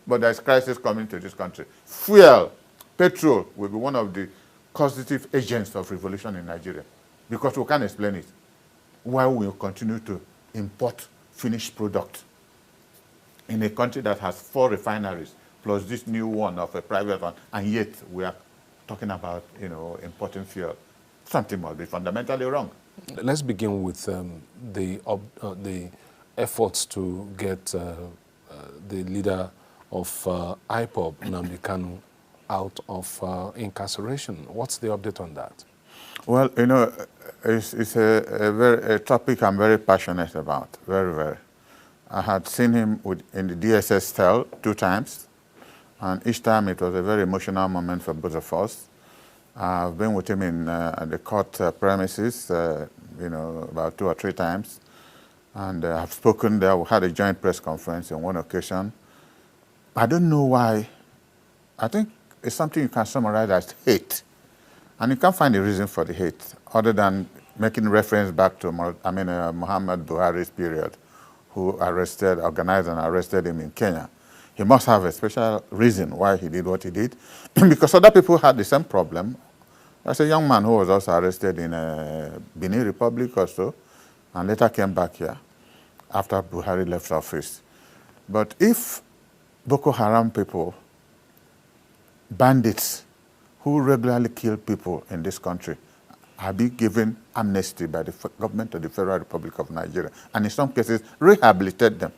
but there's crisis coming to this country. Fuel, petrol will be one of the causative agents of revolution in Nigeria because we can't explain it. Why we continue to import finished product in a country that has 4 refineries plus this new one of a private one, and yet we are talking about, importing fuel. Something must be fundamentally wrong. Let's begin with the efforts to get the leader of IPOB, Nnamdi Kanu, out of incarceration. What's the update on that? Well, it's a topic I'm very passionate about, very, very. I had seen him in the DSS cell 2 times, and each time it was a very emotional moment for both of us. I've been with him in the court premises, about 2 or 3 times, and I've spoken there. We had a joint press conference on one occasion. I don't know why. I think it's something you can summarize as hate, and you can't find a reason for the hate other than making reference back to Muhammad Buhari's period, who organized and arrested him in Kenya. He must have a special reason why he did what he did, because other people had the same problem. There's a young man who was also arrested in Benin Republic or so, and later came back here after Buhari left office. But if Boko Haram people, bandits who regularly kill people in this country, are being given amnesty by the government of the Federal Republic of Nigeria, and in some cases rehabilitate them,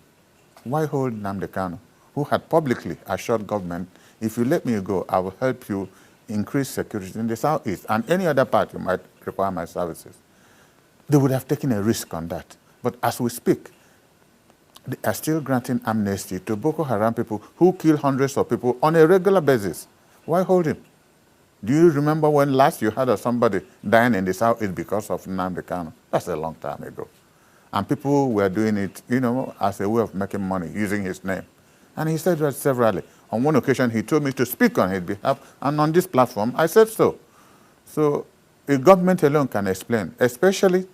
why hold Nnamdi Kanu, who had publicly assured government, if you let me go, I will help you increase security in the southeast and any other part you might require my services? They would have taken a risk on that. But as we speak, they are still granting amnesty to Boko Haram people who kill hundreds of people on a regular basis. Why hold him? Do you remember when last you heard of somebody dying in the southeast because of Nnamdi Kanu? That's a long time ago. And people were doing it, as a way of making money, using his name. And he said that severally. On one occasion, he told me to speak on his behalf, and on this platform, I said so. So a government alone can explain, especially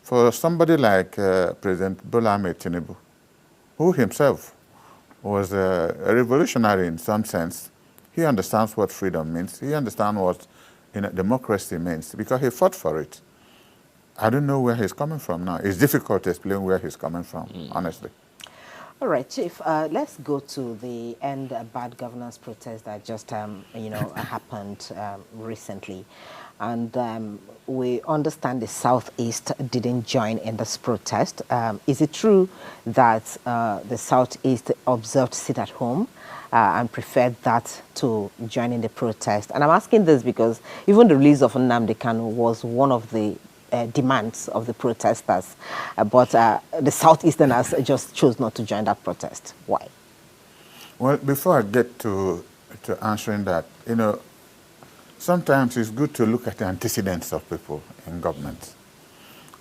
for somebody like President Bola Ahmed Tinubu, who himself was a revolutionary in some sense. He understands what freedom means. He understands what democracy means, because he fought for it. I don't know where he's coming from now. It's difficult to explain where he's coming from, honestly. All right, Chief, let's go to the End Bad Governance protest that just, happened recently. And we understand the Southeast didn't join in this protest. Is it true that the Southeast observed sit at home and preferred that to join in the protest? And I'm asking this because even the release of Nnamdi Kanu was one of the demands of the protesters, but the Southeasterners just chose not to join that protest. Why? Well, before I get to answering that, sometimes it's good to look at the antecedents of people in government.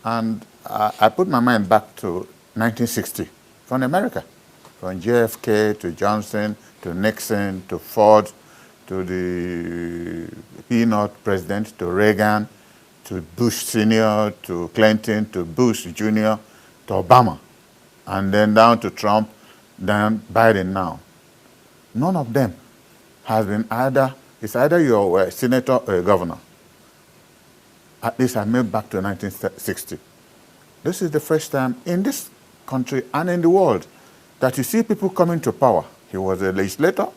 And I put my mind back to 1960 from America, from JFK to Johnson to Nixon to Ford to the Peanut president to Reagan, to Bush Sr., to Clinton, to Bush Jr., to Obama, and then down to Trump, then Biden now. None of them has been it's either you're a senator or a governor. At least I made back to 1960. This is the first time in this country and in the world that you see people coming to power. He was a legislator.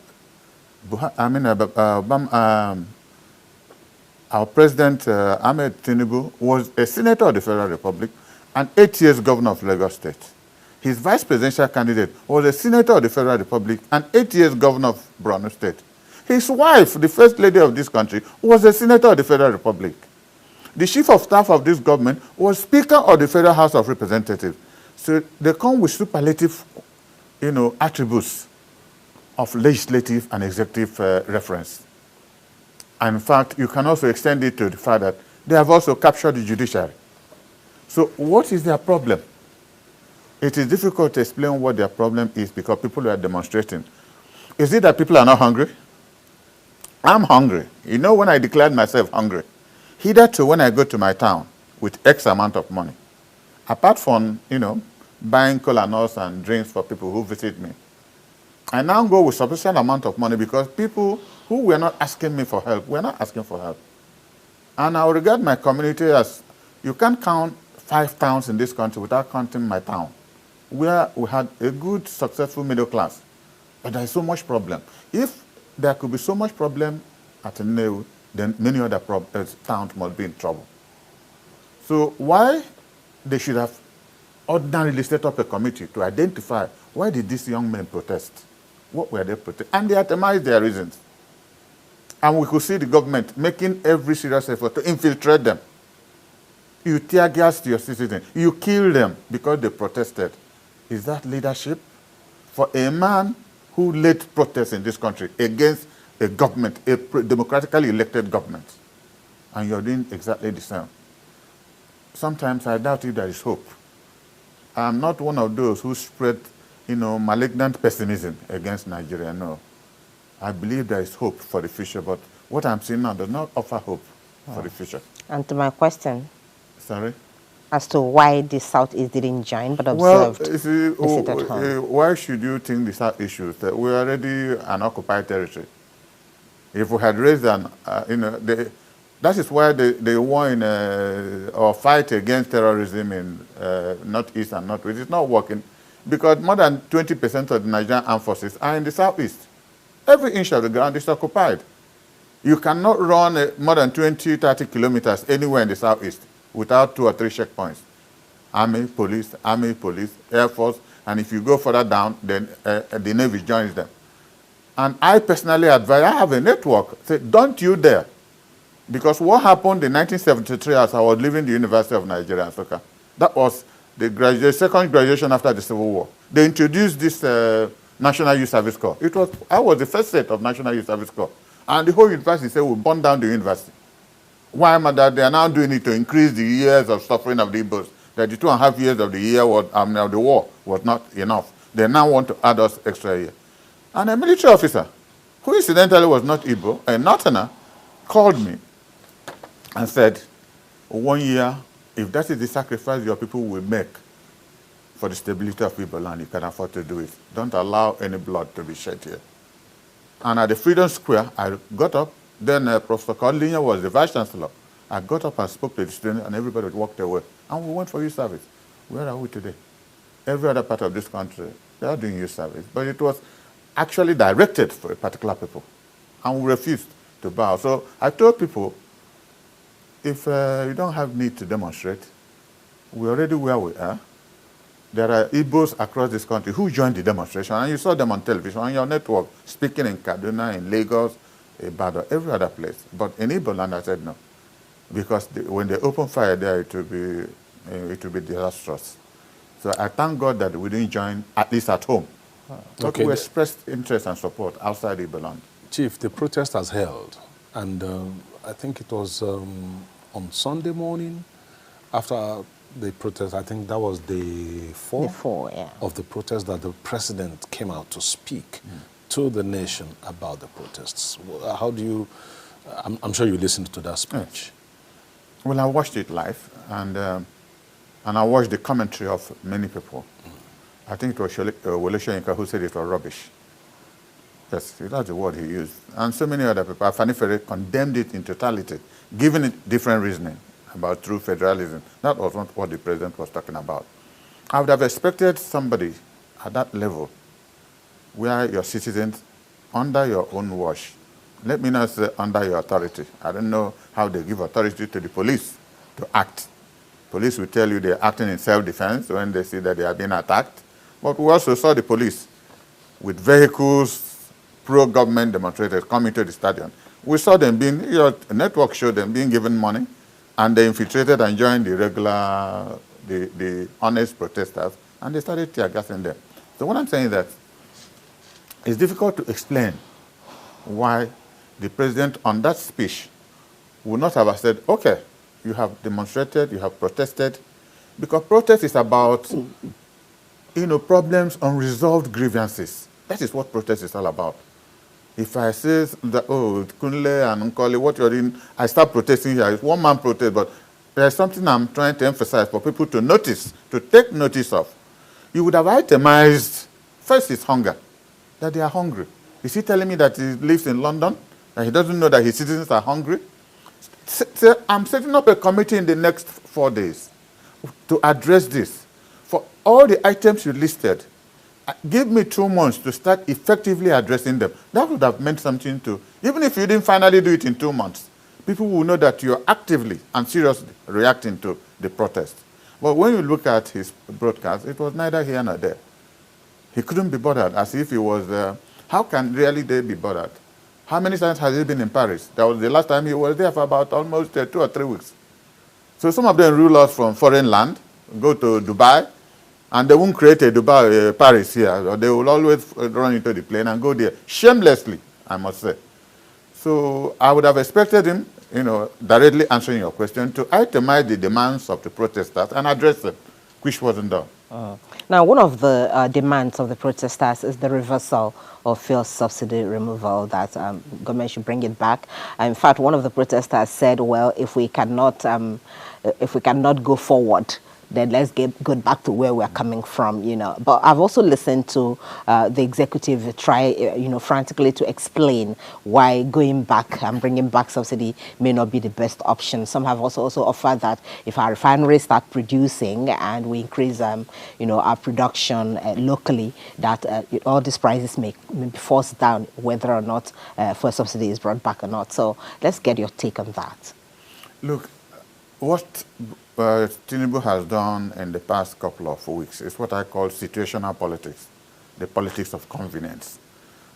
Our president, Ahmed Tinubu, was a senator of the Federal Republic and 8 years governor of Lagos State. His vice presidential candidate was a senator of the Federal Republic and 8 years governor of Borno State. His wife, the first lady of this country, was a senator of the Federal Republic. The chief of staff of this government was Speaker of the Federal House of Representatives. So they come with superlative, attributes of legislative and executive reference. And in fact, you can also extend it to the fact that they have also captured the judiciary. So what is their problem? It is difficult to explain what their problem is because people are demonstrating. Is it that people are not hungry? I'm hungry. When I declared myself hungry, hitherto when I go to my town with X amount of money, apart from, buying kola nuts and drinks for people who visit me, I now go with sufficient amount of money because people who were not asking me for help were not asking for help. And I regard my community as, you can't count 5 towns in this country without counting my town, where we had a good, successful middle class. But there is so much problem. If there could be so much problem at Nnewi, then many other towns must be in trouble. So why they should have ordinarily set up a committee to identify why did these young men protest? What were they protesting? And they itemized their reasons. And we could see the government making every serious effort to infiltrate them. You tear gas to your citizens. You kill them because they protested. Is that leadership? For a man who led protests in this country against a government, a democratically elected government, and you're doing exactly the same. Sometimes I doubt if there is hope. I'm not one of those who spread, malignant pessimism against Nigeria, no. I believe there is hope for the future, but what I'm seeing now does not offer hope for the future. And to my question. Sorry? As to why the Southeast didn't join but observed well, at home. Why should you think the South issues? That we're already an occupied territory. If we had raised that is why they won or fight against terrorism in Northeast and Northwest. It's not working because more than 20% of the Nigerian armed forces are in the Southeast. Every inch of the ground is occupied. You cannot run more than 20, 30 kilometers anywhere in the Southeast without 2 or 3 checkpoints. Army, police, Air Force, and if you go further down, then the Navy joins them. And I personally advise, I have a network, say, don't you dare. Because what happened in 1973 as I was leaving the University of Nigeria, Nsukka, that was the second graduation after the Civil War. They introduced this National Youth Service Corps. I was the first set of National Youth Service Corps. And the whole university said, we'll burn down the university. Why am I that? They are now doing it to increase the years of suffering of the Igbos. 32.5 years of the war was not enough. They now want to add us extra year. And a military officer, who incidentally was not Igbo, a Northerner, called me and said, 1 year, if that is the sacrifice your people will make for the stability of Igbo land, you can afford to do it. Don't allow any blood to be shed here. And at the Freedom Square, I got up. Then Professor Linya was the vice chancellor. I got up and spoke to the students, and everybody walked away. And we went for youth service. Where are we today? Every other part of this country, they are doing youth service. But it was actually directed for a particular people. And we refused to bow. So I told people, if you don't have need to demonstrate, we're already where we are. There are Igbos across this country who joined the demonstration, and you saw them on television, on your network, speaking in Kaduna, in Lagos, Ibadan, every other place. But in Igbo land, I said no. Because when they open fire there, it will be disastrous. So I thank God that we didn't join, at least at home. But okay, we expressed interest and support outside Igbo land. Chief, the protest has held, and I think it was on Sunday morning after the protest. I think that was day 4 yeah, of the protest that the president came out to speak to the nation about the protests. How do you, I'm sure you listened to that speech. Yes. Well, I watched it live, and I watched the commentary of many people. I think it was Wole Soyinka who said it was rubbish. Yes, that's the word he used. And so many other people. Afani Fere condemned it in totality, giving it different reasoning about true federalism. That was not what the president was talking about. I would have expected somebody at that level where your citizens, under your own watch, let me not say under your authority. I don't know how they give authority to the police to act. Police will tell you they're acting in self-defense when they see that they are being attacked. But we also saw the police with vehicles, pro-government demonstrators coming to the stadium. We saw them being, your network showed them being given money, and they infiltrated and joined the regular, the honest protesters, and they started tear gassing them. So what I'm saying is that it's difficult to explain why the president on that speech would not have said, okay, you have demonstrated, you have protested, because protest is about, problems, unresolved grievances. That is what protest is all about. If I say that, oh, Kunle and Nkoli, what you're doing, I start protesting here. It's one man protest, but there's something I'm trying to emphasize for people to notice, to take notice of. You would have itemized, first is hunger. that they are hungry. Is he telling me that he lives in London and he doesn't know that his citizens are hungry? So I'm setting up a committee in the next 4 days to address this. For all the items you listed, give me 2 months to start effectively addressing them. That would have meant something to, even if you didn't finally do it in 2 months, people will know that you're actively and seriously reacting to the protest. But when you look at his broadcast, it was neither here nor there. He couldn't be bothered, as if he was, how can really they be bothered? How many times has he been in Paris? That was the last time he was there, for about almost 2 or 3 weeks. So some of them rule us from foreign land, go to Dubai, and they won't create a Dubai, Paris here. Or they will always run into the plane and go there, shamelessly, I must say. So I would have expected him, directly answering your question, to itemize the demands of the protesters and address them, which wasn't done. Now, one of the demands of the protesters is the reversal of fuel subsidy removal, that government should bring it back. In fact, one of the protesters said, well, if we cannot go forward, then let's go back to where we're coming from, But I've also listened to the executive try, frantically to explain why going back and bringing back subsidy may not be the best option. Some have also offered that if our refineries start producing and we increase, our production locally, that all these prices may be forced down, whether or not fuel subsidy is brought back or not. So let's get your take on that. Look, what Tinubu has done in the past couple of weeks is what I call situational politics, the politics of convenience.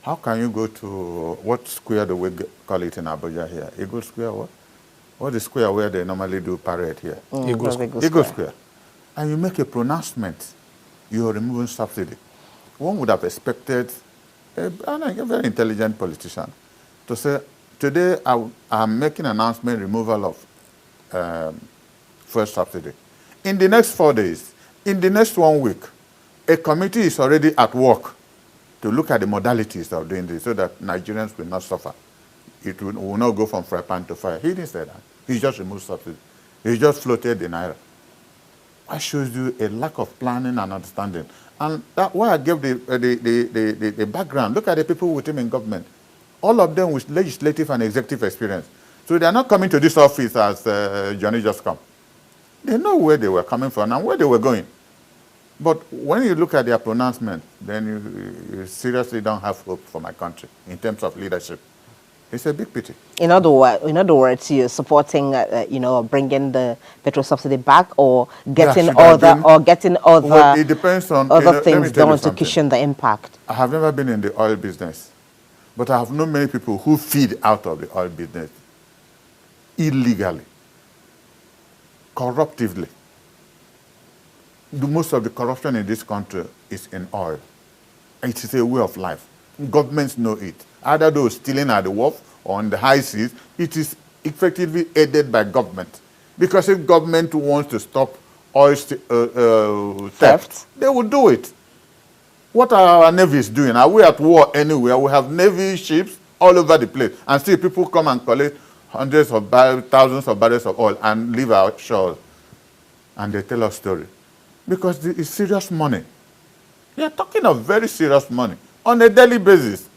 How can you go to, what square do we call it in Abuja here? Eagle Square, what? What is the square where they normally do parade here? Eagle Square. And you make a pronouncement, you're removing subsidy. One would have expected a very intelligent politician to say, today I'm making an announcement, removal of first subsidy. In the next 4 days, in the next 1 week, a committee is already at work to look at the modalities of doing this so that Nigerians will not suffer. It will not go from fry pan to fire. He didn't say that. He just removed subsidy. He just floated the naira. That shows you a lack of planning and understanding. And that's why I gave the background. Look at the people with him in government. All of them with legislative and executive experience. So they are not coming to this office as Johnny just come. They know where they were coming from and where they were going. But when you look at their pronouncement, then you seriously don't have hope for my country in terms of leadership. It's a big pity. In other words, you're supporting, bringing the petrol subsidy back, or getting other, well, it depends on other things done to cushion the impact. I have never been in the oil business, but I have known many people who feed out of the oil business illegally, corruptively. Most of the corruption in this country is in oil. It is a way of life. Governments know it. Either those stealing at the wharf or on the high seas, it is effectively aided by government. Because if government wants to stop oil theft, they will do it. What are our navies doing? Are we at war anywhere? We have navy ships all over the place. And still people come and collect hundreds of barrels, thousands of barrels of oil and leave our shores. And they tell us story. Because it's serious money. They are talking of very serious money on a daily basis.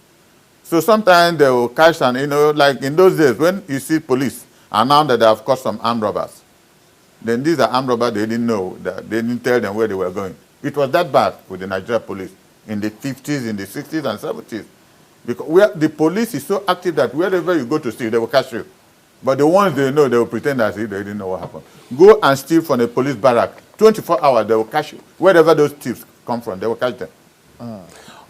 So sometimes they will catch and, like in those days when you see police announce that they have caught some armed robbers. Then these are armed robbers they didn't know, that they didn't tell them where they were going. It was that bad with the Nigerian police in the 50s, in the 60s and 70s. Because the police is so active that wherever you go to steal, they will catch you. But the ones they know, they will pretend as if they didn't know what happened. Go and steal from a police barrack. 24 hours, they will catch you. Wherever those thieves come from, they will catch them.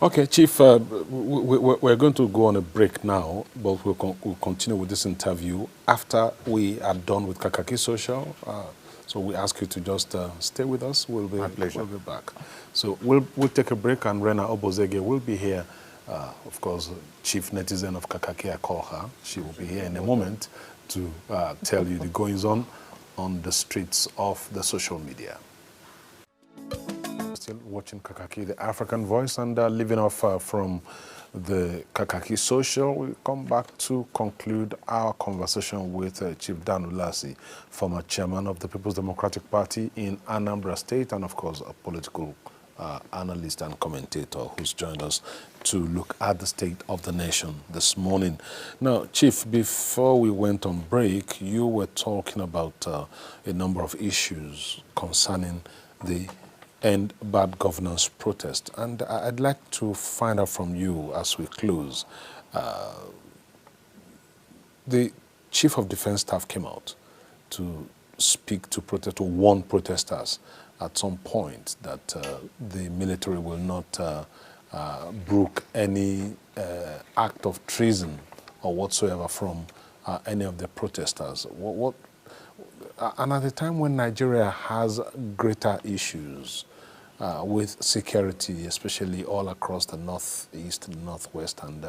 Okay, Chief, we're going to go on a break now, but we'll continue with this interview after we are done with Kakaki Social. So we ask you to just stay with us. We'll be back. So we'll take a break, and Rena Obozege will be here. Of course, Chief Netizen of Kakaki, I call her. She will be here in a moment to tell you the goings-on the streets of the social media. Still watching Kakaki, the African Voice, and leaving off from the Kakaki Social, we'll come back to conclude our conversation with Chief Dan Ulasi, former chairman of the People's Democratic Party in Anambra State, and of course a political analyst and commentator who's joined us to look at the state of the nation this morning. Now, Chief, before we went on break, you were talking about a number of issues concerning the End Bad Governance protest. And I'd like to find out from you as we close. The Chief of Defense Staff came out to speak to protest, to warn protesters at some point that the military will not brook any act of treason or whatsoever from any of the protesters. And at a time when Nigeria has greater issues with security, especially all across the northeast, northwest, and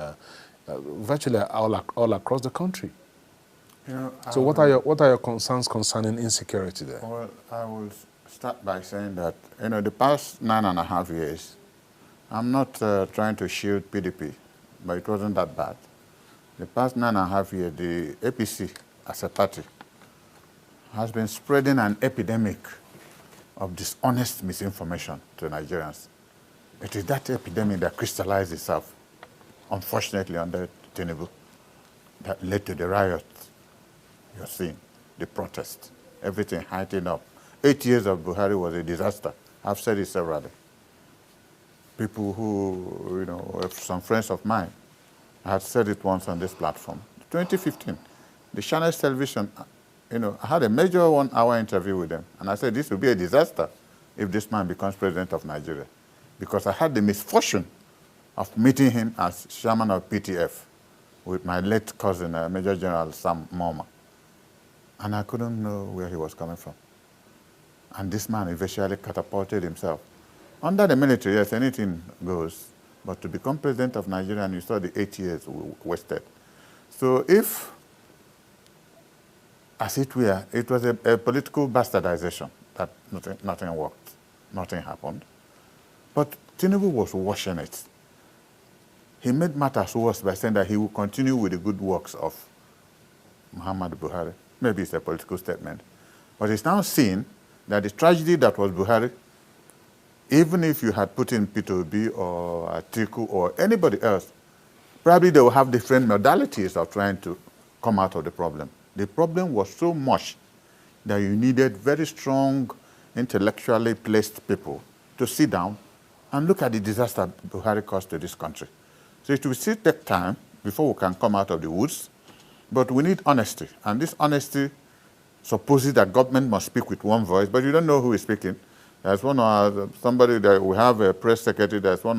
virtually all across the country. You know, so what are your concerns concerning insecurity there? Well, I will start by saying that, you know, the past 9.5 years, I'm not trying to shield PDP, but it wasn't that bad. The past 9.5 years, the APC as a party has been spreading an epidemic of dishonest misinformation to Nigerians. It is that epidemic that crystallized itself, unfortunately, under Tinubu, that led to the riots you're seeing, the protest, everything heightening up. 8 years of Buhari was a disaster. I've said it severally. People who, you know, some friends of mine, I had said it once on this platform. 2015, the Channels Television, you know, I had a major 1-hour interview with them, and I said this would be a disaster if this man becomes president of Nigeria, because I had the misfortune of meeting him as chairman of PTF with my late cousin, Major General Sam Moma. And I couldn't know where he was coming from. And this man eventually catapulted himself. Under the military, yes, anything goes. But to become president of Nigeria, and you saw the 8 years wasted. So if, as it were, it was a political bastardization, that nothing worked, nothing happened. But Tinubu was washing it. He made matters worse by saying that he will continue with the good works of Muhammad Buhari. Maybe it's a political statement. But it's now seen that the tragedy that was Buhari, even if you had put in P2B or Atiku or anybody else, probably they will have different modalities of trying to come out of the problem. The problem was so much that you needed very strong, intellectually placed people to sit down and look at the disaster Buhari caused to this country. So it will still take time before we can come out of the woods, but we need honesty. And this honesty supposes that government must speak with one voice, but you don't know who is speaking. There's one somebody that we have a press secretary, there's one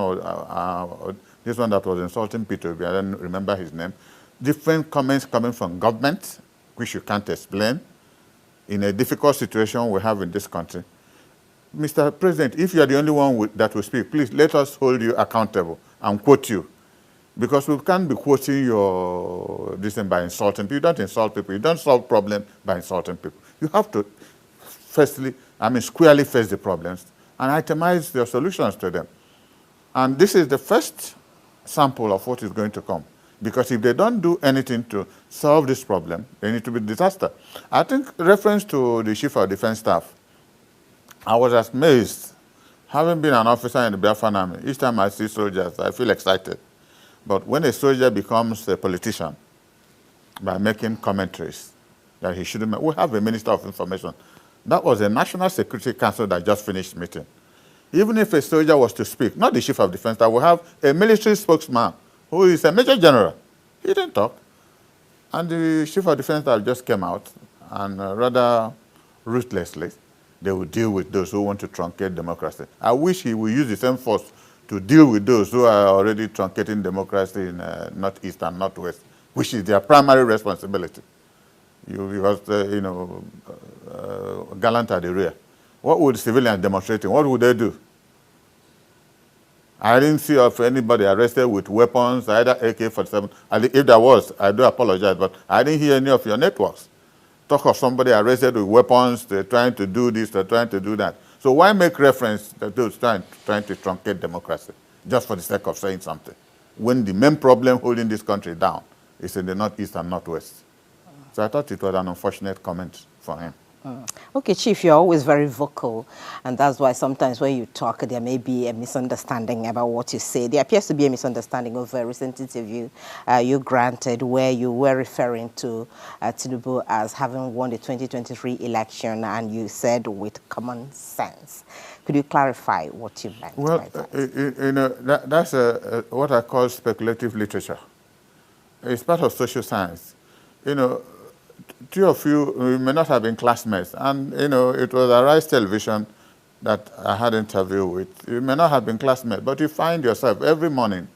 this one that was insulting P2B, I don't remember his name. Different comments coming from government, which you can't explain, in a difficult situation we have in this country. Mr. President, if you're the only one that will speak, please let us hold you accountable and quote you. Because we can't be quoting your this thing by insulting people. You don't insult people. You don't solve problems by insulting people. You have to, firstly, squarely face the problems and itemize your solutions to them. And this is the first sample of what is going to come. Because if they don't do anything to solve this problem, they need to be a disaster. I think reference to the Chief of Defense Staff, I was amazed. Having been an officer in the Biafra army, each time I see soldiers, I feel excited. But when a soldier becomes a politician by making commentaries that he shouldn't make, we have a Minister of Information. That was a National Security Council that just finished meeting. Even if a soldier was to speak, not the Chief of Defense, that we have a military spokesman who is a Major General. He didn't talk. And the Chief of Defense Staff just came out and rather ruthlessly, they will deal with those who want to truncate democracy. I wish he would use the same force to deal with those who are already truncating democracy in Northeast and Northwest, which is their primary responsibility. Because, gallant at the rear. What would civilians demonstrating? What would they do? I didn't see of anybody arrested with weapons, either AK-47. If there was, I do apologize, but I didn't hear any of your networks talk of somebody arrested with weapons, they're trying to do this, they're trying to do that. So why make reference to those trying to truncate democracy, just for the sake of saying something, when the main problem holding this country down is in the Northeast and Northwest? So I thought it was an unfortunate comment for him. Okay, Chief, you're always very vocal, and that's why sometimes when you talk, there may be a misunderstanding about what you say. There appears to be a misunderstanding of a recent interview you granted where you were referring to Tinubu as having won the 2023 election, and you said with common sense. Could you clarify what you meant by that? You know, that's what I call speculative literature. It's part of social science. You know, two of you may not have been classmates, and you know it was Arise Television that I had an interview with. You may not have been classmates, but you find yourself every morning.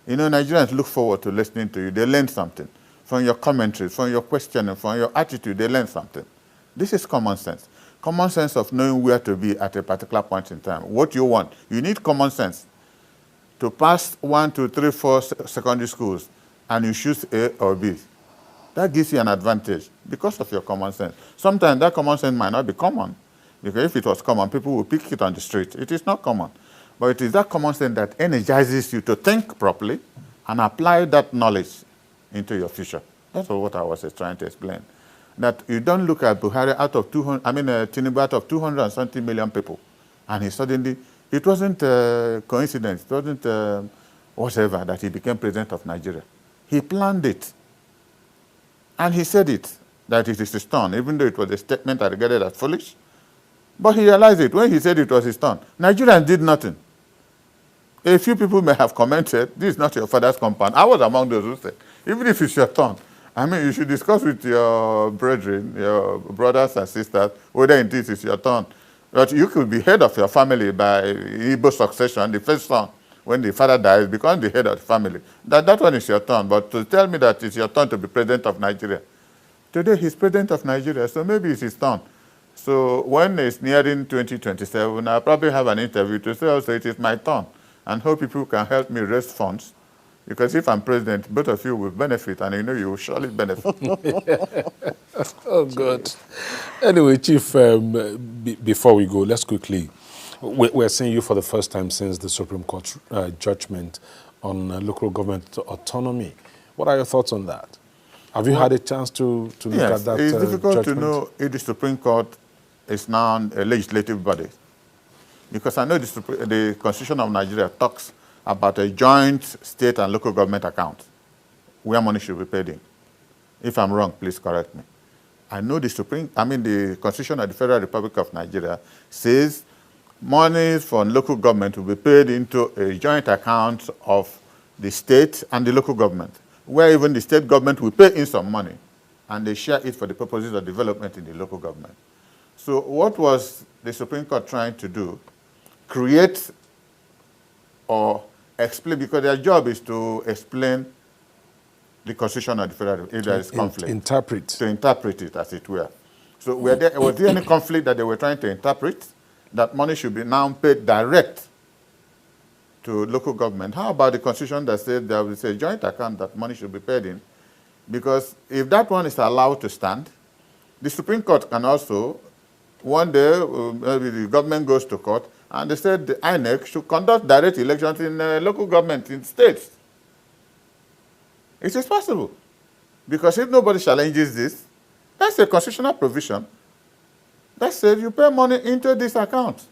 You know, Nigerians look forward to listening to you. They learn something from your commentaries, from your questioning, from your attitude. They learn something. This is common sense. Common sense of knowing where to be at a particular point in time. What you want. You need common sense to pass 1, 2, 3, 4 secondary schools, and you choose A or B. That gives you an advantage because of your common sense. Sometimes that common sense might not be common, because if it was common, people would pick it on the street. It is not common. But it is that common sense that energizes you to think properly and apply that knowledge into your future. That's what I was trying to explain. That you don't look at Buhari out of 200, Tinubu out of 270 million people, and he suddenly, it wasn't a coincidence, it wasn't whatever that he became president of Nigeria. He planned it. And he said it, that it is his turn, even though it was a statement I regarded as foolish. But he realized it when he said it was his turn. Nigerians did nothing. A few people may have commented, this is not your father's compound. I was among those who said, even if it's your turn, I mean, you should discuss with your brethren, your brothers and sisters, whether indeed it's your turn. But you could be head of your family by Igbo succession, the first son. When the father dies, become the head of the family. That one is your turn. But to tell me that it's your turn to be president of Nigeria. Today, he's president of Nigeria, so maybe it's his turn. So when it's nearing 2027, I'll probably have an interview to say also it is my turn. And hope people can help me raise funds. Because if I'm president, both of you will benefit, and you know you will surely benefit. Oh, good. Anyway, Chief, before we go, let's quickly... We're seeing you for the first time since the Supreme Court judgment on local government autonomy. What are your thoughts on that? Have you had a chance to look at that it's difficult judgment? to know if the Supreme Court is now a legislative body. Because I know the Constitution of Nigeria talks about a joint state and local government account where money should be paid in. If I'm wrong, please correct me. I know the Constitution of the Federal Republic of Nigeria says money for local government will be paid into a joint account of the state and the local government, where even the state government will pay in some money, and they share it for the purposes of development in the local government. So what was the Supreme Court trying to do? Create or explain, because their job is to explain the Constitution of the Federal Republic, if there is conflict. Interpret. To interpret it, as it were. So was there any conflict that they were trying to interpret? That money should be now paid direct to local government. How about the Constitution that says there is a joint account that money should be paid in? Because if that one is allowed to stand, the Supreme Court can also, one day, maybe the government goes to court, and they said the INEC should conduct direct elections in local government, in states. It is possible. Because if nobody challenges this, that's a constitutional provision. That said, you pay money into this account.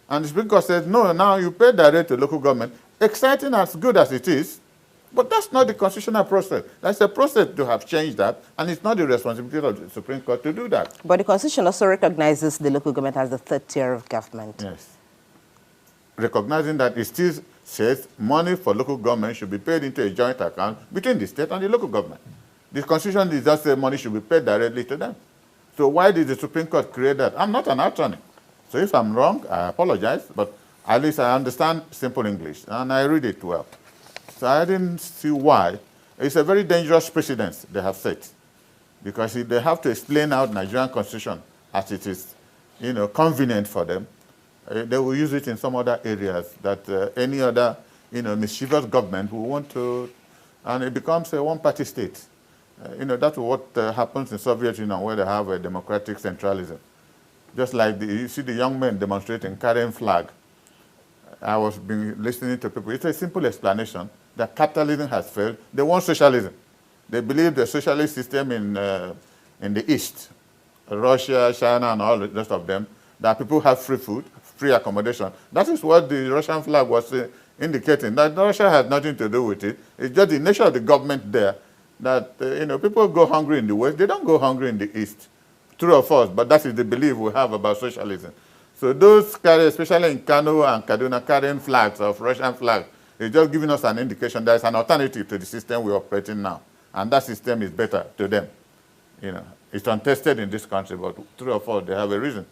And the Supreme Court says, no, now you pay direct to local government. Exciting as good as it is, but that's not the constitutional process. That's a process to have changed that, and it's not the responsibility of the Supreme Court to do that. But the Constitution also recognizes the local government as the third tier of government. Yes. Recognizing that it still says money for local government should be paid into a joint account between the state and the local government. The Constitution does not say money should be paid directly to them. So why did the Supreme Court create that? I'm not an attorney. So if I'm wrong, I apologize, but at least I understand simple English, and I read it well. So I didn't see why. It's a very dangerous precedent they have set, because if they have to explain out Nigerian Constitution as it is, convenient for them, they will use it in some other areas that any other, mischievous government will want to, and it becomes a one-party state. That's what happens in Soviet Union, where they have a democratic centralism. Just like you see the young men demonstrating, carrying flag. I was listening to people. It's a simple explanation that capitalism has failed. They want socialism. They believe the socialist system in the East, Russia, China, and all the rest of them, that people have free food, free accommodation. That is what the Russian flag was indicating, that Russia has nothing to do with it. It's just the nature of the government there that, people go hungry in the West. They don't go hungry in the East. True or false, but that is the belief we have about socialism. So those carry, especially in Kanu and Kaduna, carrying flags of Russian flags, it's just giving us an indication there's an alternative to the system we're operating now. And that system is better to them. It's untested in this country, but true or false, they have a reason.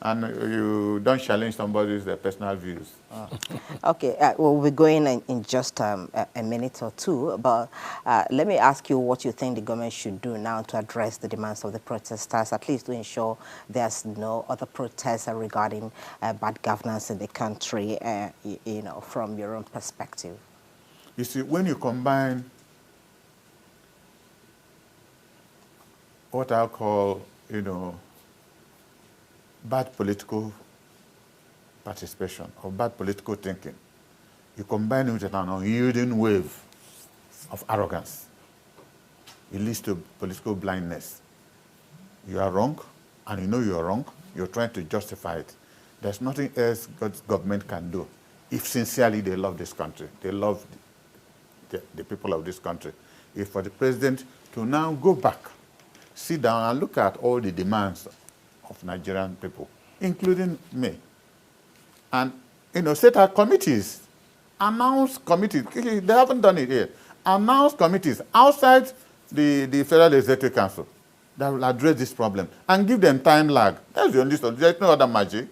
And you don't challenge somebody's personal views. Okay, well, we're going in just a minute or two, but let me ask you what you think the government should do now to address the demands of the protesters, at least to ensure there's no other protests regarding bad governance in the country, from your own perspective. You see, when you combine what I call, bad political participation or bad political thinking, you combine it with an unyielding wave of arrogance, it leads to political blindness. You are wrong, and you know you are wrong. You're trying to justify it. There's nothing else God's government can do if sincerely they love this country. They love the people of this country. If for the president to now go back, sit down and look at all the demands of Nigerian people, including me, and set out committees, announce committees. They haven't done it yet. Announce committees outside the Federal Executive Council that will address this problem and give them time lag. That's the only solution. There's no other magic.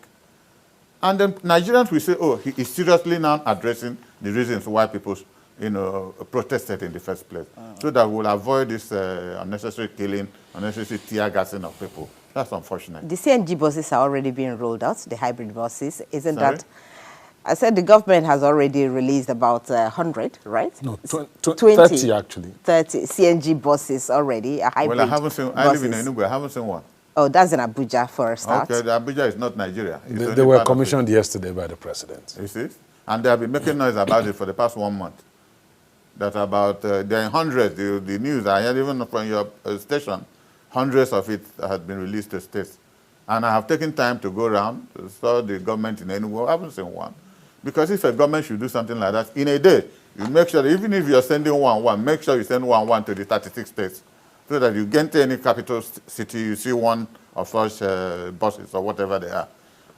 And then Nigerians will say, oh, he is seriously now addressing the reasons why people protested in the first place, so that we'll avoid this unnecessary killing, unnecessary tear gassing of people. That's unfortunate. The CNG buses are already being rolled out, the hybrid buses. Isn't that? I said the government has already released about 100, right? No, 30 actually. 30 CNG buses already, hybrid Well, I haven't seen, I live in Enugu, I haven't seen one. Oh, that's in Abuja for a start. Okay, Abuja is not Nigeria. They were commissioned yesterday by the president. You see? And they have been making noise about it for the past 1 month. That about, there are hundreds, the news I heard even from your station, hundreds of it have been released to states. And I have taken time to go around, saw the government in Enugu. I haven't seen one. Because if a government should do something like that, in a day, you make sure, even if you're sending one, make sure you send one to the 36 states, so that you get to any capital city, you see one of such buses or whatever they are.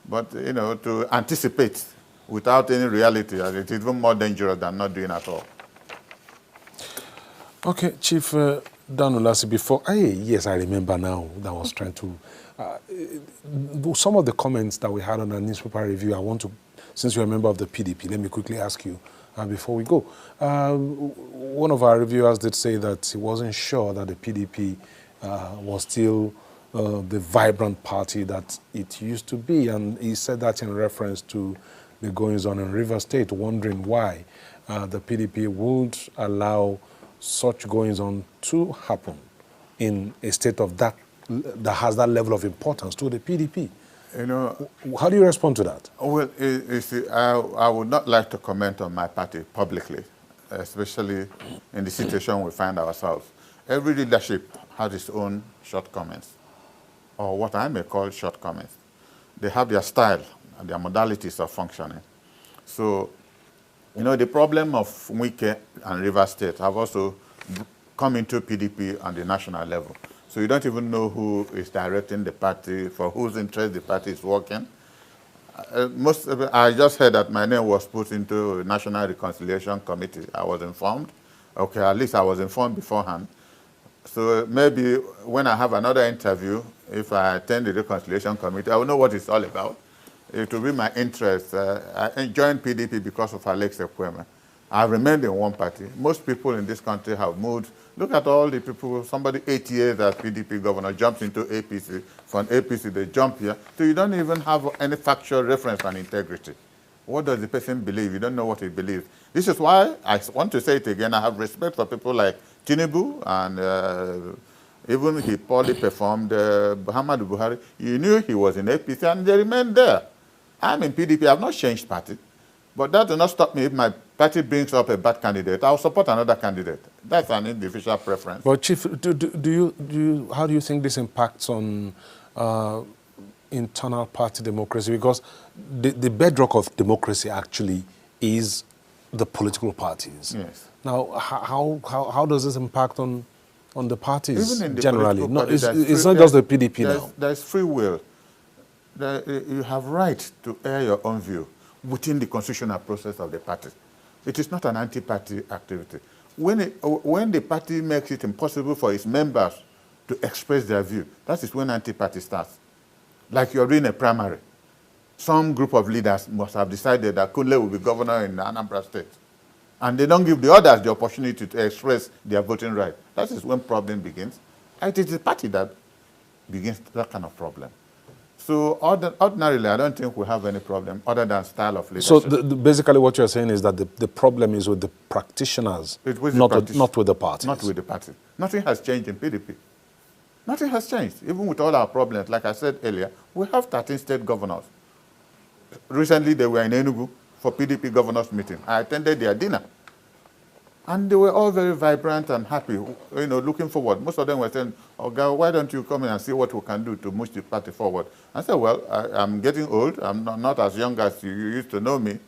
But, to anticipate without any reality, it's even more dangerous than not doing at all. Okay, Chief Dan Ulasi, before, yes, I remember now that I was trying to, some of the comments that we had on the newspaper review, I want to, since you're a member of the PDP, let me quickly ask you before we go. One of our reviewers did say that he wasn't sure that the PDP was still the vibrant party that it used to be, and he said that in reference to the goings-on in River State, wondering why the PDP would allow such goings-on to happen in a state of that has that level of importance to the PDP. How do you respond to that? Well, you see, I would not like to comment on my party publicly, especially in the situation we find ourselves. Every leadership has its own shortcomings, or what I may call shortcomings. They have their style and their modalities of functioning. So, the problem of Wike and River State have also come into PDP on the national level. So you don't even know who is directing the party, for whose interest the party is working. I just heard that my name was put into a National Reconciliation Committee. I was informed. Okay, at least I was informed beforehand. So maybe when I have another interview, if I attend the Reconciliation Committee, I will know what it's all about. It will be my interest. I joined PDP because of Alex Ekweme. I remained in one party. Most people in this country have moved. Look at all the people, somebody 8 years as PDP governor jumps into APC. From APC, they jump here. So you don't even have any factual reference on integrity. What does the person believe? You don't know what he believes. This is why I want to say it again. I have respect for people like Tinubu, and even he poorly performed Muhammadu Buhari. You knew he was in APC, and they remained there. I'm in PDP. I have not changed party. But that will not stop me if my party brings up a bad candidate. I'll support another candidate. That's an individual preference. But Chief, how do you think this impacts on internal party democracy? Because the bedrock of democracy actually is the political parties. Yes. Now, how does this impact on the parties Even in the generally? No, parties, it's not just the PDP now. There's free will. You have right to air your own view within the constitutional process of the party. It is not an anti-party activity. When the party makes it impossible for its members to express their view, that is when anti-party starts. Like you're in a primary. Some group of leaders must have decided that Kunle will be governor in Anambra State. And they don't give the others the opportunity to express their voting right. That is when problem begins. And it is the party that begins that kind of problem. So ordinarily, I don't think we have any problem other than style of leadership. So basically what you're saying is that the problem is with the practitioners, not with the parties. Not with the party. Nothing has changed in PDP. Nothing has changed. Even with all our problems, like I said earlier, we have 13 state governors. Recently, they were in Enugu for PDP governors meeting. I attended their dinner. And they were all very vibrant and happy, looking forward. Most of them were saying, "Oh, Gael, why don't you come in and see what we can do to push the party forward?" I said, well, I'm getting old. I'm not as young as you used to know me.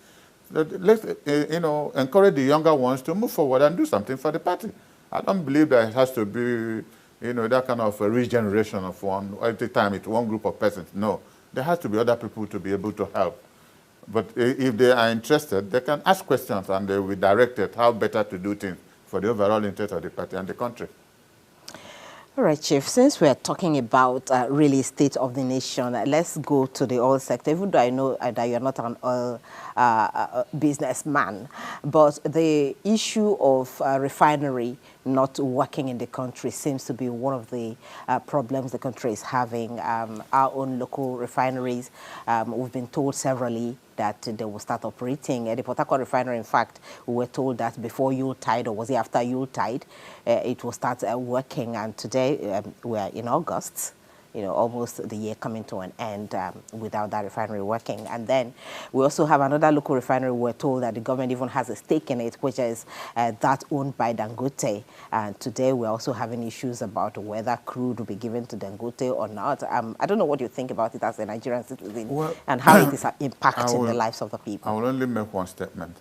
Let's, encourage the younger ones to move forward and do something for the party. I don't believe that it has to be, that kind of a regeneration of one, every time it's one group of persons. No, there has to be other people to be able to help. But if they are interested, they can ask questions and they will be directed how better to do things for the overall interest of the party and the country. All right, Chief, since we're talking about really state of the nation, let's go to the oil sector. Even though I know that you're not an oil businessman, but the issue of refinery not working in the country seems to be one of the problems the country is having. Our own local refineries, we've been told severally that they will start operating. At the Port Harcourt refinery, in fact, we were told that before Yuletide, or was it after Yuletide, it will start working. And today, we're in August, almost the year coming to an end without that refinery working. And then we also have another local refinery. We're told that the government even has a stake in it, which is that owned by Dangote. And today we're also having issues about whether crude will be given to Dangote or not. I don't know what you think about it as a Nigerian citizen, and how it is impacting the lives of the people. I will only make one statement.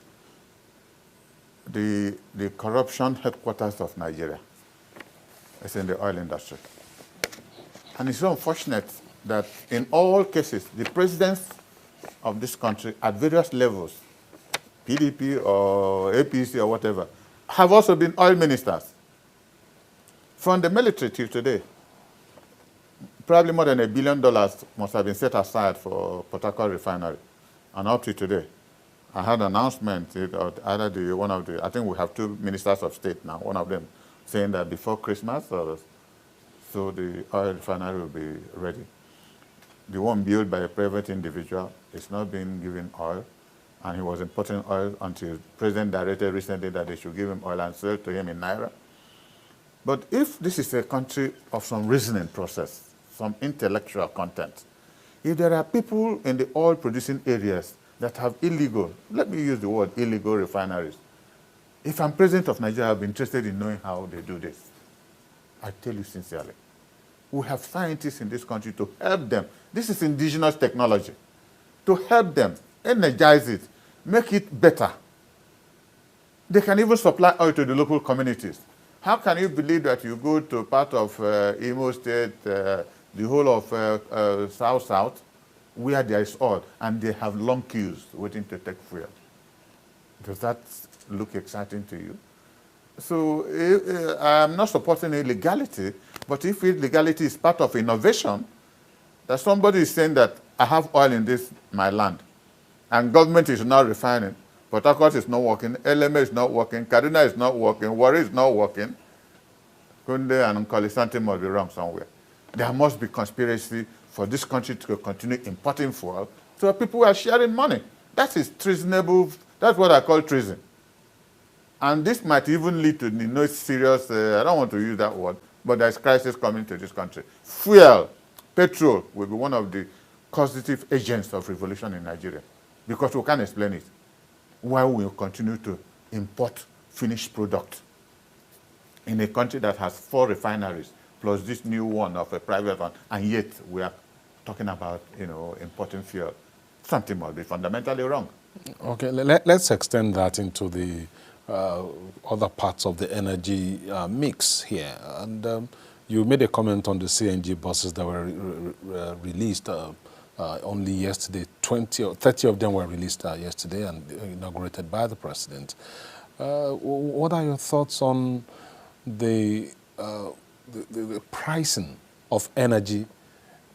The corruption headquarters of Nigeria is in the oil industry. And it's so unfortunate that in all cases, the presidents of this country at various levels, PDP or APC or whatever, have also been oil ministers. From the military till today, probably more than $1 billion must have been set aside for Port Harcourt refinery. And up to today, I had an announcement, I think we have 2 ministers of state now, one of them saying that before Christmas, so the oil refinery will be ready. The one built by a private individual is not being given oil, and he was importing oil until the president directed recently that they should give him oil and sell to him in Naira. But if this is a country of some reasoning process, some intellectual content, if there are people in the oil-producing areas that have illegal, let me use the word illegal refineries, if I'm president of Nigeria, I'll be interested in knowing how they do this. I tell you sincerely. We have scientists in this country to help them. This is indigenous technology. To help them, energize it, make it better. They can even supply oil to the local communities. How can you believe that you go to part of Imo State, the whole of South, where there is oil, and they have long queues waiting to take fuel? Does that look exciting to you? So I'm not supporting illegality, but if illegality is part of innovation, that somebody is saying that I have oil in my land, and government is not refining, Port Harcourt is not working, LMA is not working, Kaduna is not working, Warri is not working, Kunde and Nkolisanti must be wrong somewhere. There must be conspiracy for this country to continue importing fuel, so people are sharing money. That is treasonable. That's what I call treason. And this might even lead to serious, I don't want to use that word, but there's crisis coming to this country. Fuel, petrol will be one of the causative agents of revolution in Nigeria, because we can't explain it. while we continue to import finished product in a country that has 4 refineries, plus this new one of a private one, and yet we are talking about, importing fuel. Something must be fundamentally wrong. Okay, let's extend that into the other parts of the energy mix here. And you made a comment on the CNG buses that were released only yesterday. 20 or 30 of them were released yesterday and inaugurated by the president. What are your thoughts on the pricing of energy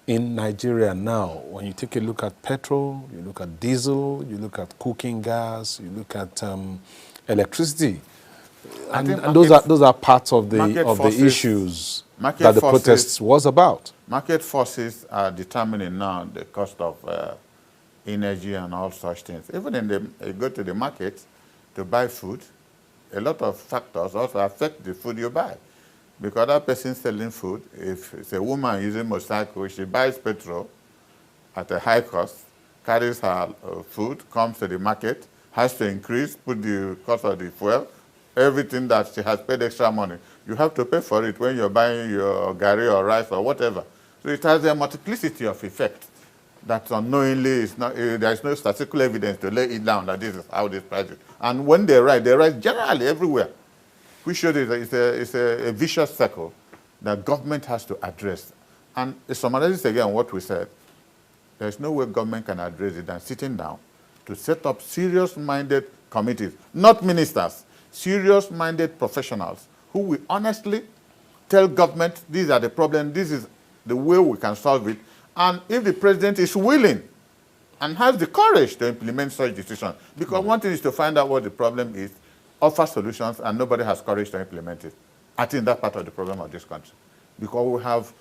in Nigeria now? When you take a look at petrol, you look at diesel, you look at cooking gas, you look at electricity, and those are parts of the issues that the protests was about. Market forces are determining now the cost of energy and all such things. Even you go to the market to buy food, a lot of factors also affect the food you buy. Because that person selling food, if it's a woman using motorcycle, she buys petrol at a high cost, carries her food, comes to the market, has to increase, put the cost of the fuel, everything that she has paid extra money. You have to pay for it when you're buying your gari or rice or whatever. So it has a multiplicity of effects that unknowingly there is no statistical evidence to lay it down that this is how this price is. And when they rise generally everywhere. We showed it's a vicious circle that government has to address. And it summarizes again what we said. There's no way government can address it than sitting down to set up serious-minded committees, not ministers, serious-minded professionals who will honestly tell government these are the problems, this is the way we can solve it. And if the president is willing and has the courage to implement such decisions, because one thing is to find out what the problem is, offer solutions, and nobody has courage to implement it. I think that's part of the problem of this country. Because we have,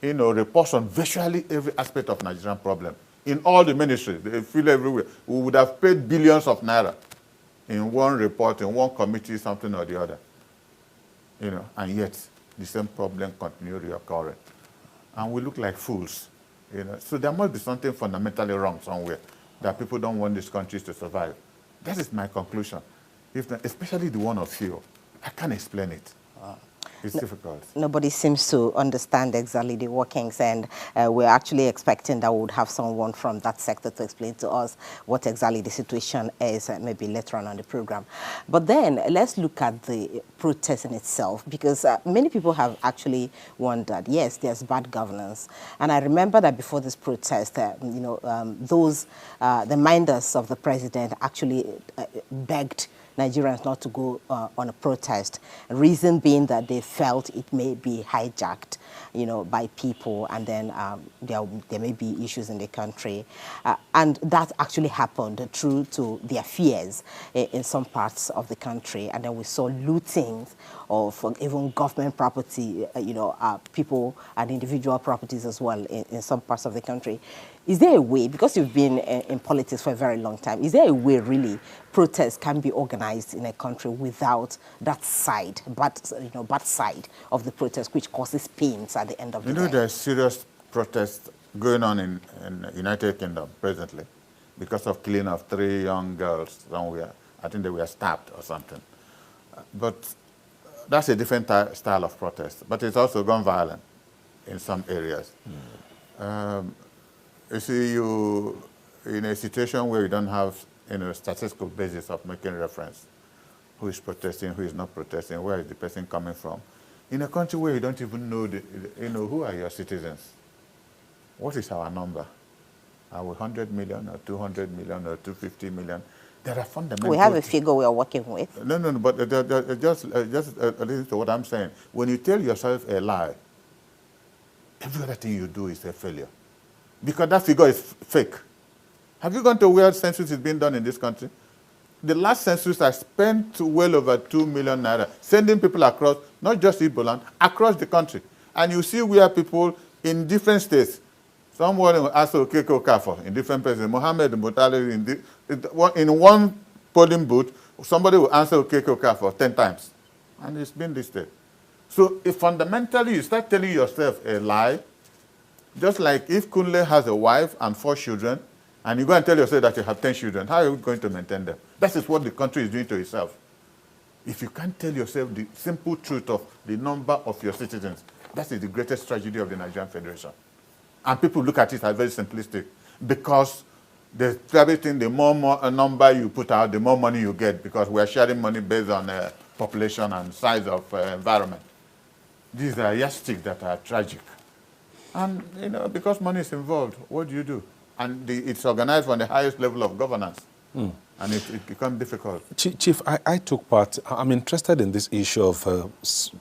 reports on virtually every aspect of Nigerian problem. In all the ministries, they feel everywhere. We would have paid billions of naira in one report, in one committee, something or the other. And yet the same problem continues reoccurring. And we look like fools. So there must be something fundamentally wrong somewhere that people don't want these countries to survive. That is my conclusion. Especially the one of fuel. I can't explain it. It's difficult. Nobody seems to understand exactly the workings, and we're actually expecting that we would have someone from that sector to explain to us what exactly the situation is, maybe later on the program. But then let's look at the protest in itself, because many people have actually wondered, yes, there's bad governance. And I remember that before this protest, the minders of the president actually begged Nigerians not to go on a protest, reason being that they felt it may be hijacked, by people, and then there may be issues in the country. And that actually happened true to their fears in some parts of the country. And then we saw looting of even government property, people and individual properties as well in some parts of the country. Is there a way, because you've been in politics for a very long time, is there a way really protests can be organized in a country without that side, bad side of the protest, which causes pains at the end of the day? There's serious protests going on in the United Kingdom presently because of killing of 3 young girls somewhere. I think they were stabbed or something. But that's a different style of protest. But it's also gone violent in some areas. You see, in a situation where you don't have statistical basis of making reference, who is protesting, who is not protesting, where is the person coming from, in a country where you don't even know, who are your citizens? What is our number? Are we 100 million or 200 million or 250 million? There are fundamental... We have a figure we are working with. No, but just listen to what I'm saying. When you tell yourself a lie, every other thing you do is a failure. Because that figure is fake. Have you gone to where census is being done in this country? The last census I spent well over 2 million naira, sending people across, not just Igbo land, across the country. And you see where people in different states, someone will ask Okeko Kafo in different places, Mohammed Mutali in one polling booth, somebody will answer Okeko Kafo 10 times. And it's been listed. So if fundamentally you start telling yourself a lie, just like if Kunle has a wife and 4 children, and you go and tell yourself that you have 10 children, how are you going to maintain them? That is what the country is doing to itself. If you can't tell yourself the simple truth of the number of your citizens, that is the greatest tragedy of the Nigerian Federation. And people look at it as very simplistic because they probably think the more number you put out, the more money you get because we are sharing money based on population and size of environment. These are yardsticks that are tragic. And, you know, because money is involved, what do you do? And it's organized on the highest level of governance. And it becomes difficult. Chief, I took part. I'm interested in this issue of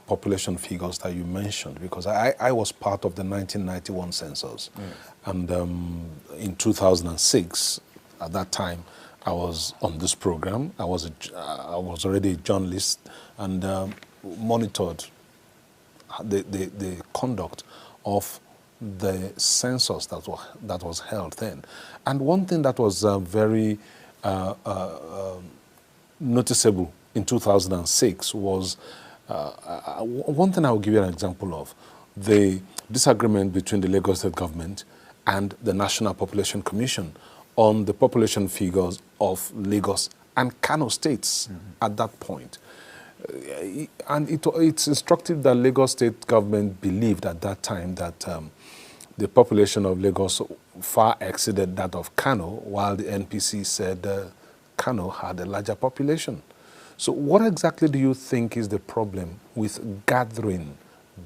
population figures that you mentioned because I was part of the 1991 census. And in 2006, at that time, I was on this program. I was already a journalist and monitored the conduct of the census that was held then. And one thing that was very noticeable in 2006 was one thing I will give you an example of, the disagreement between the Lagos State government and the National Population Commission on the population figures of Lagos and Kanu states at that point. And it's instructive that Lagos State government believed at that time that the population of Lagos far exceeded that of Kanu, while the NPC said Kanu had a larger population. So what exactly do you think is the problem with gathering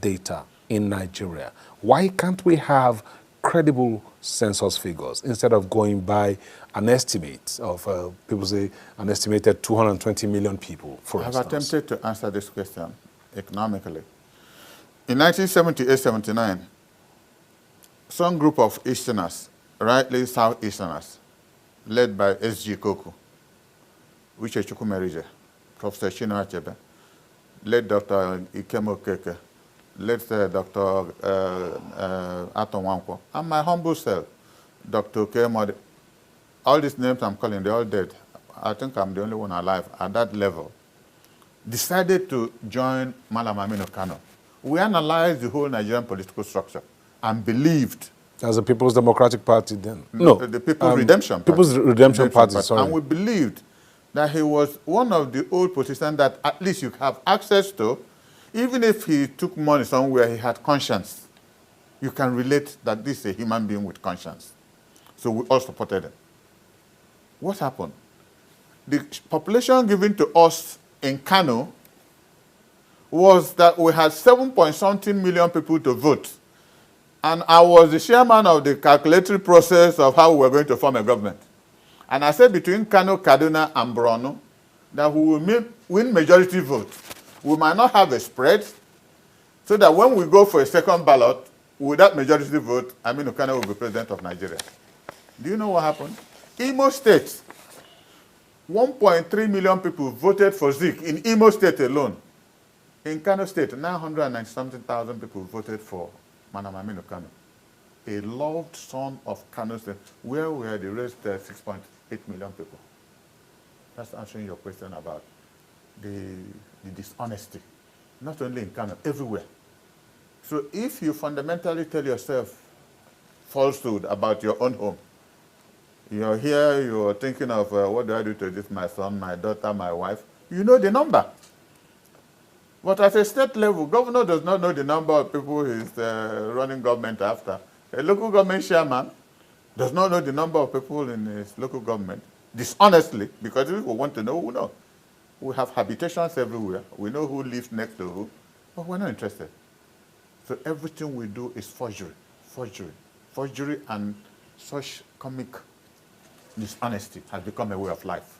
data in Nigeria? Why can't we have credible census figures instead of going by an estimate of, people say, an estimated 220 million people, for instance? I've attempted to answer this question economically. In 1978-79, some group of Easterners, rightly Southeasterners, led by S.G. Koku, Uche Chukwumerije, Professor Chinua Achebe, led Dr. Ikemo Keke, led Dr. Aton Wankwo, and my humble self, Dr. Kemode. All these names I'm calling, they're all dead. I think I'm the only one alive at that level. Decided to join Malam Aminu Kano. We analyzed the whole Nigerian political structure and believed. As the People's Democratic Party then? No. The People's Redemption Party. People's Redemption Party, sorry. And we believed that he was one of the old politicians that at least you have access to. Even if he took money somewhere, he had conscience. You can relate that this is a human being with conscience. So we all supported him. What happened? The population given to us in Kano was that we had 7-point-something million people to vote. And I was the chairman of the calculatory process of how we were going to form a government. And I said between Kano, Kaduna, and Borno that we will win majority vote. We might not have a spread, so that when we go for a second ballot, with that majority vote, Aminu Kano will be president of Nigeria. Do you know what happened? Imo State, 1.3 million people voted for Zik in Imo State alone. In Kano State, 990-something thousand people voted for Manam Aminu Kano, a loved son of Kano State. Where were the rest 6.8 million people? That's answering your question about the dishonesty, not only in Kano, everywhere. So if you fundamentally tell yourself falsehood about your own home, you're here, you're thinking of what do I do to this, my son, my daughter, my wife, you know the number. But at a state level, governor does not know the number of people he's running government after. A local government chairman does not know the number of people in his local government, dishonestly, because if we want to know, we know. We have habitations everywhere. We know who lives next to who, but we're not interested. So everything we do is forgery, forgery, forgery, and such comic dishonesty has become a way of life.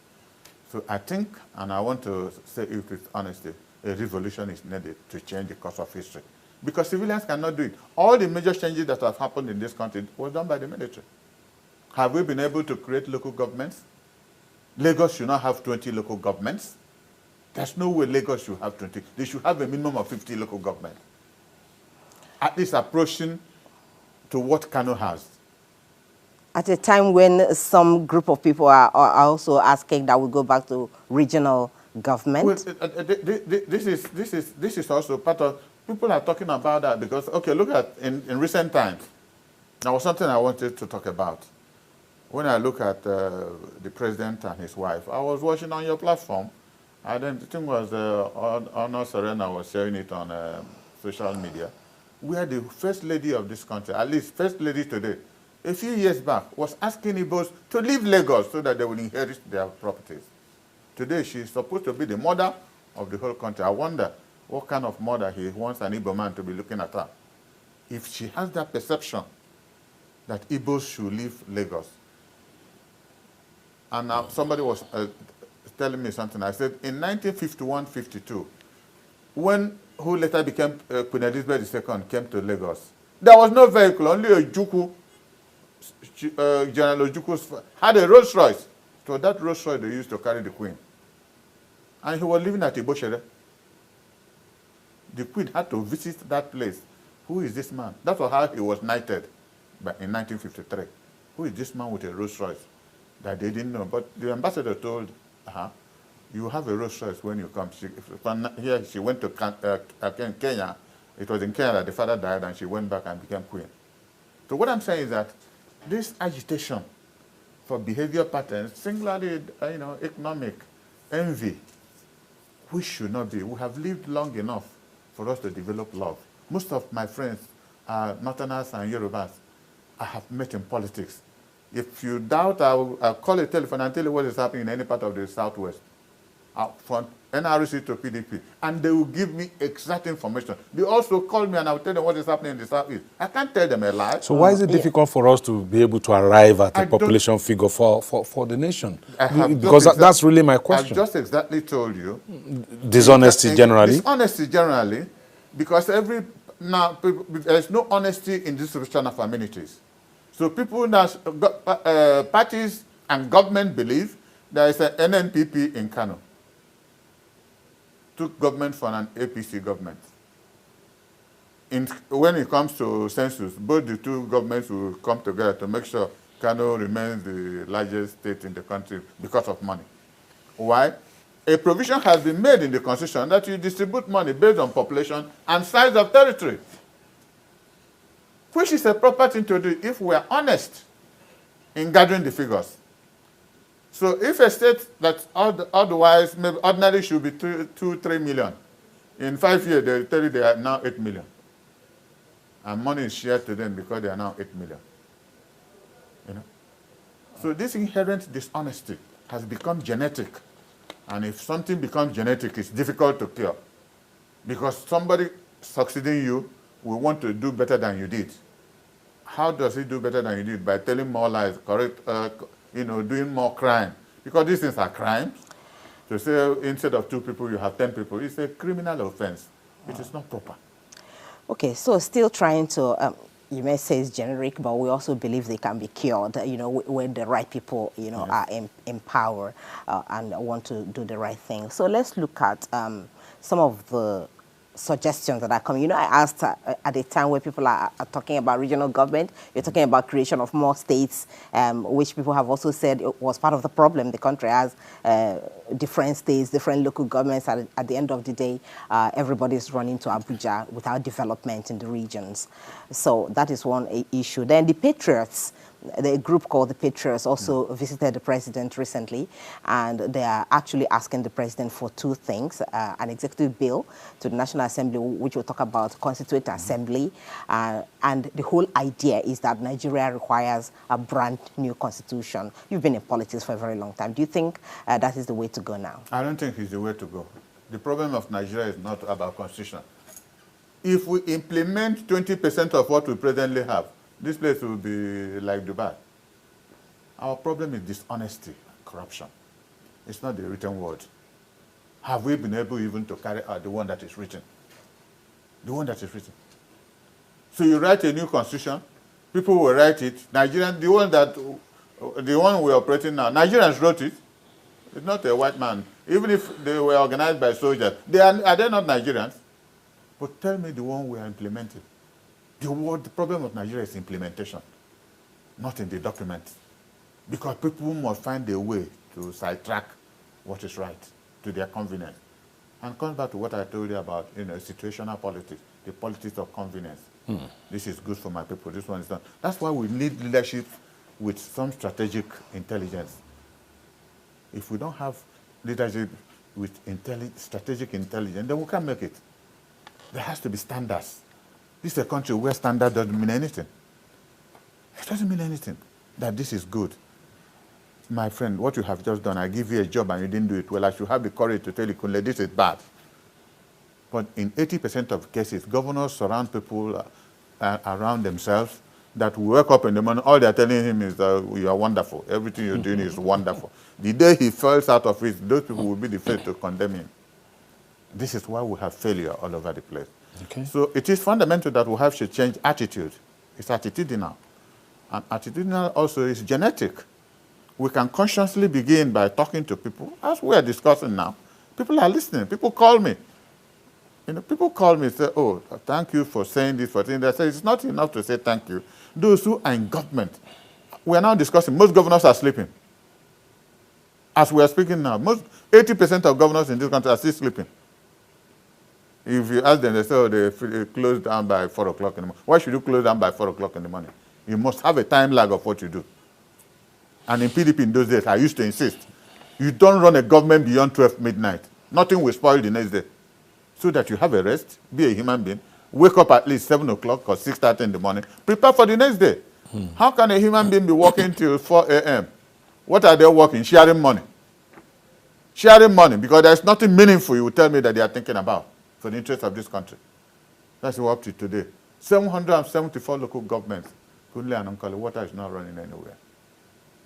So I think, and I want to say it with honesty, a revolution is needed to change the course of history. Because civilians cannot do it. All the major changes that have happened in this country was done by the military. Have we been able to create local governments? Lagos should not have 20 local governments. There's no way Lagos should have 20. They should have a minimum of 50 local governments. At least approaching to what Kano has. At a time when some group of people are also asking that we go back to regional government? Well, this is also part of, people are talking about that because, okay, look at, in recent times, there was something I wanted to talk about. When I look at the president and his wife, I was watching on your platform. I think it was Honor Serena was sharing it on social media, where the first lady of this country, at least first lady today, a few years back, was asking Igbos to leave Lagos so that they will inherit their properties. Today, she's supposed to be the mother of the whole country. I wonder what kind of mother he wants an Igbo man to be looking at her. If she has that perception that Igbos should leave Lagos. And somebody was telling me something. I said, in 1951-52, when who later became Queen Elizabeth II came to Lagos, there was no vehicle, only a Juku, General Ojuku had a Rolls Royce. So that Rolls Royce they used to carry the Queen. And he was living at Iboshere. The Queen had to visit that place. Who is this man? That was how he was knighted in 1953. Who is this man with a Rolls Royce? That they didn't know. But the ambassador told her, you have a Rolls Royce when you come. Here she went to Kenya. It was in Kenya that the father died, and she went back and became queen. So what I'm saying is that this agitation for behavior patterns, singularly, economic, envy, we should not be. We have lived long enough for us to develop love. Most of my friends are Northerners and Yorubas I have met in politics. If you doubt, I'll call a telephone and tell you what is happening in any part of the Southwest. From NRC to PDP. And they will give me exact information. They also call me and I'll tell them what is happening in the Southeast. I can't tell them a lie. So why is it difficult for us to be able to arrive at a population figure for the nation? Because that's really my question. I've just exactly told you. Dishonesty generally? Dishonesty generally, because there's no honesty in distribution of amenities. So people now, parties and government believe there is an NNPP in Kanu. Took government from an APC government. When it comes to census, both the two governments will come together to make sure Kanu remains the largest state in the country because of money. Why? A provision has been made in the Constitution that you distribute money based on population and size of territory, which is a proper thing to do if we are honest in gathering the figures. So if a state that otherwise maybe ordinarily should be 3 million, in 5 years they tell you they are now 8 million. And money is shared to them because they are now 8 million. So this inherent dishonesty has become genetic. And if something becomes genetic, it's difficult to cure. Because somebody succeeding you will want to do better than you did. How does he do better than you did? By telling more lies, doing more crime. Because these things are crimes. To say instead of 2 people, you have 10 people, it's a criminal offense. It is not proper. Okay, so still trying to, you may say it's generic, but we also believe they can be cured, when the right people, yes, are in power and want to do the right thing. So let's look at some of the suggestions that are coming. I asked at a time where people are talking about regional government, you're talking about creation of more states, which people have also said was part of the problem. The country has different states, different local governments. At the end of the day, everybody's running to Abuja without development in the regions. So that is one issue. Then the Patriots, the group called the Patriots also visited the president recently, and they are actually asking the president for 2 things: an executive bill to the National Assembly, which will talk about constituent assembly, and the whole idea is that Nigeria requires a brand new constitution. You've been in politics for a very long time. Do you think that is the way to go now? I don't think it's the way to go. The problem of Nigeria is not about constitution. If we implement 20% of what we presently have, this place will be like Dubai. Our problem is dishonesty, corruption. It's not the written word. Have we been able even to carry out the one that is written? The one that is written. So you write a new constitution, people will write it. Nigerians, the one we're operating now, Nigerians wrote it. It's not a white man. Even if they were organized by soldiers, are they not Nigerians? But tell me the one we are implementing. The problem of Nigeria is implementation, not in the document. Because people must find a way to sidetrack what is right to their convenience. And comes back to what I told you about, situational politics, the politics of convenience. This is good for my people, this one is not. That's why we need leadership with some strategic intelligence. If we don't have leadership with strategic intelligence, then we can't make it. There has to be standards. This is a country where standard doesn't mean anything. It doesn't mean anything that this is good. My friend, what you have just done, I give you a job and you didn't do it well, I should have the courage to tell you, Kunle, this is bad. But in 80% of cases, governors surround people around themselves that wake up in the morning, all they're telling him is that you are wonderful. Everything you're doing is wonderful. The day he falls out of it, those people will be the first to condemn him. This is why we have failure all over the place. Okay. So it is fundamental that we have to change attitude. It's attitudinal. And attitudinal also is genetic. We can consciously begin by talking to people, as we are discussing now. People are listening. People call me. You know, people call me and say, oh, thank you for saying this, for saying that. I say, it's not enough to say thank you. Those who are in government, we are now discussing, most governors are sleeping. As we are speaking now, 80% of governors in this country are still sleeping. If you ask them, they say, oh, they close down by 4 o'clock in the morning. Why should you close down by 4 o'clock in the morning? You must have a time lag of what you do. And in PDP in those days, I used to insist, you don't run a government beyond 12 midnight. Nothing will spoil the next day. So that you have a rest, be a human being, wake up at least 7 o'clock or 6:30 in the morning, prepare for the next day. How can a human being be working till 4 a.m.? What are they working? Sharing money. Sharing money, because there's nothing meaningful you will tell me that they are thinking about for the interest of this country. That's what up to today. 774 local governments. Kunle and Unkali, water is not running anywhere.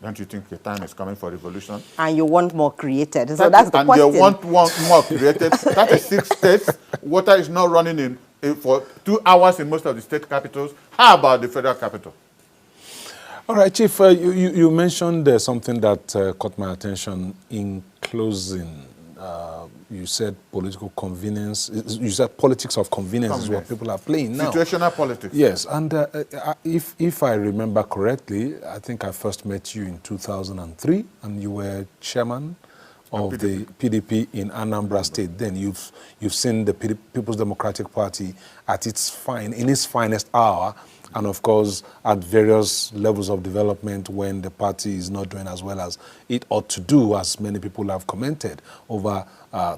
Don't you think the time is coming for revolution? And you want more created. So that's the question. And they want more created. 36 states, water is not running in for 2 hours in most of the state capitals. How about the federal capital? All right, Chief, you mentioned something that caught my attention in closing. You said political convenience. You said politics of convenience is what people are playing now. Situational politics. Yes, and if I remember correctly, I think I first met you in 2003, and you were chairman of the PDP in Anambra State. Then you've seen the People's Democratic Party at its finest hour, and of course at various levels of development when the party is not doing as well as it ought to do, as many people have commented over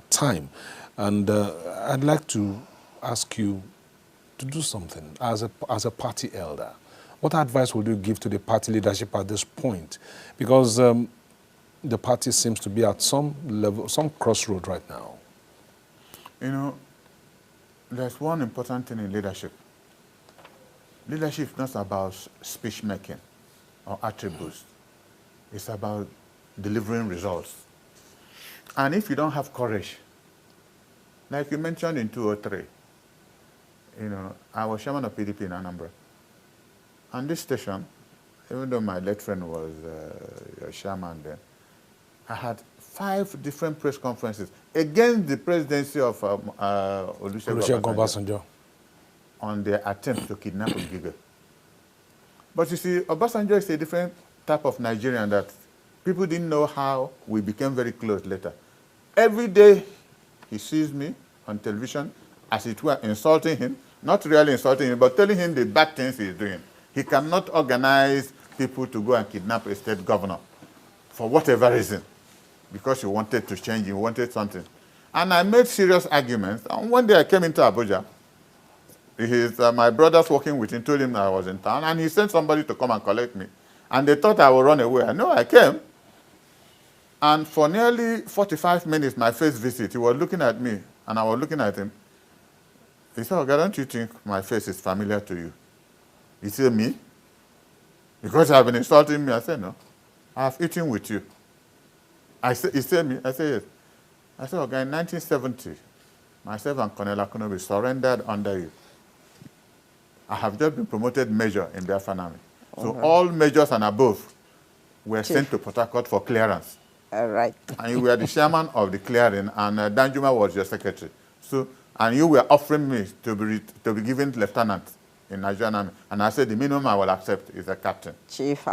time. And I'd like to ask you to do something as a party elder. What advice would you give to the party leadership at this point? Because the party seems to be at some level, some crossroad right now. You know, there's one important thing in leadership. Leadership is not about speech making or attributes. It's about delivering results. And if you don't have courage, like you mentioned in 2003, you know, I was chairman of PDP in Anambra. And this station, even though my late friend was your chairman then, I had 5 different press conferences against the presidency of Olusegun Obasanjo on their attempt to kidnap Ngige. But you see, Obasanjo is a different type of Nigerian that people didn't know how we became very close later. Every day he sees me on television, as it were, insulting him, not really insulting him, but telling him the bad things he's doing. He cannot organize people to go and kidnap a state governor for whatever reason, because he wanted to change, he wanted something. And I made serious arguments. And one day I came into Abuja. My brothers working with him told him I was in town, and he sent somebody to come and collect me. And they thought I would run away. I know I came. And for nearly 45 minutes, my first visit, he was looking at me, and I was looking at him. He said, "Okay, don't you think my face is familiar to you?" He said, "Me? Because you have been insulting me?" I said, "No. I have eaten with you." He said, "Me?" I said, "Yes." I said, "Okay, in 1970, myself and Colonel Kanu surrendered under you. I have just been promoted major in Biafra Army. So all majors and above were sent to Port Harcourt for clearance. All right. And you were the chairman of the clearing, and Danjuma was your secretary. So, and you were offering me to be given lieutenant in Nigerian Army. And I said the minimum I will accept is a captain." Chief.